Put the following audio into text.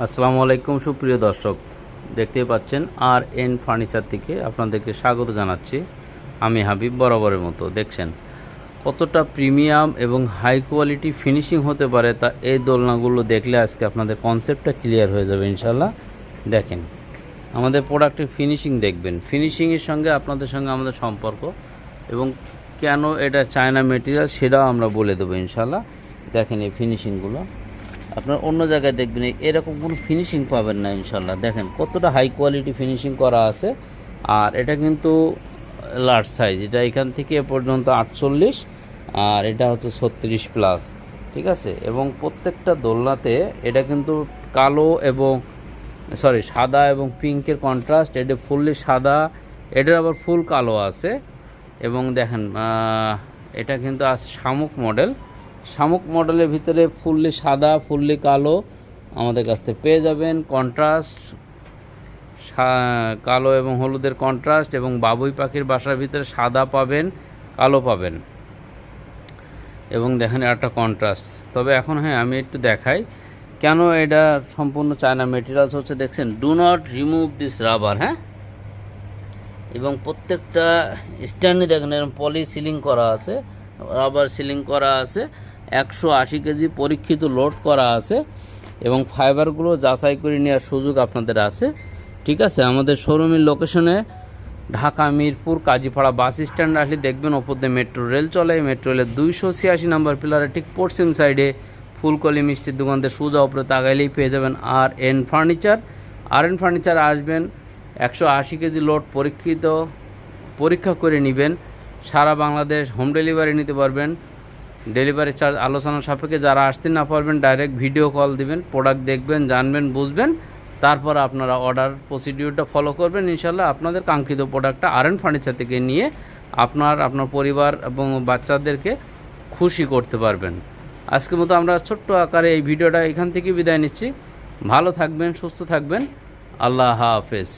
আসসালামু আলাইকুম সুপ্রিয় দর্শক, দেখতেই পাচ্ছেন আর এন ফার্নিচার থেকে আপনাদেরকে স্বাগত জানাচ্ছি। আমি হাবিব। বরাবরের মতো দেখছেন কতটা প্রিমিয়াম এবং হাই কোয়ালিটি ফিনিশিং হতে পারে, তা এই দোলনাগুলো দেখলে আজকে আপনাদের কনসেপ্টটা ক্লিয়ার হয়ে যাবে ইনশাল্লাহ। দেখেন আমাদের প্রোডাক্টের ফিনিশিং দেখবেন, ফিনিশিংয়ের সঙ্গে আপনাদের সঙ্গে আমাদের সম্পর্ক এবং কেন এটা চায়না মেটেরিয়াল সেটাও আমরা বলে দেবো ইনশাল্লাহ। দেখেন এই ফিনিশিংগুলো আপনার অন্য জায়গায় দেখবেন এরকম কোনো ফিনিশিং পাবেন না ইনশাল্লাহ। দেখেন কতটা হাই কোয়ালিটি ফিনিশিং করা আছে। আর এটা কিন্তু লার্জ সাইজ, এটা এখান থেকে এ পর্যন্ত 48 আর এটা হচ্ছে 36 প্লাস, ঠিক আছে। এবং প্রত্যেকটা দোলনাতে এটা কিন্তু কালো এবং সাদা এবং পিঙ্কের কন্ট্রাস্ট, এটা ফুললি সাদা, এটার আবার ফুল কালো আছে। এবং দেখেন এটা কিন্তু আছে শামুক মডেল। শামুক মডেলের ভিতরে ফুললি সাদা ফুললি কালো আমাদের কাছ থেকে পেয়ে যাবেন। কন্ট্রাস্ট কালো এবং হলুদের কন্ট্রাস্ট, এবং বাবুই পাখির বাসার ভিতরে সাদা পাবেন, কালো পাবেন। এবং দেখেন একটা কন্ট্রাস্ট। তবে এখন আমি একটু দেখাই কেন এটা সম্পূর্ণ চায়না মেটেরিয়ালস হচ্ছে। দেখছেন do not remove this rubber, এবং প্রত্যেকটা স্ট্যান্ডে দেখেন এরকম পলি সিলিং করা আছে, রাবার সিলিং করা আছে, 180 কেজি পরীক্ষিত লোড করা আছে, এবং ফাইবারগুলো যাচাই করে নেওয়ার সুযোগ আপনাদের আছে, ঠিক আছে। আমাদের শোরুমের লোকেশনে ঢাকা মিরপুর কাজীপাড়া বাস স্ট্যান্ড আসলে দেখবেন ওপর দিয়ে মেট্রো রেল চলে। মেট্রো রেলের 286 নম্বর পিলারে ঠিক পশ্চিম সাইডে ফুলকলি মিষ্টির দোকানতে সোজা উপরে তাকাইলেই পেয়ে যাবেন আর এন ফার্নিচার। আর এন ফার্নিচার আসবেন, 180 কেজি লোড পরীক্ষা করে নেবেন। সারা বাংলাদেশ হোম ডেলিভারি নিতে পারবেন। ডেলিভারি চার্জ আলোচনা সাপেক্ষে। যারা আসতে না পারবেন ডাইরেক্ট ভিডিও কল দিবেন, প্রোডাক্ট দেখবেন, জানবেন, বুঝবেন, তারপর আপনারা অর্ডার প্রসিডিউরটা ফলো করবেন। ইনশাল্লাহ আপনাদের কাঙ্ক্ষিত প্রোডাক্টটা আর এন ফার্নিচার থেকে নিয়ে আপনার পরিবার এবং বাচ্চাদেরকে খুশি করতে পারবেন। আজকের মতো আমরা ছোট্ট আকারে এই ভিডিওটা এখান থেকে বিদায় নিচ্ছি। ভালো থাকবেন, সুস্থ থাকবেন। আল্লাহ হাফেজ।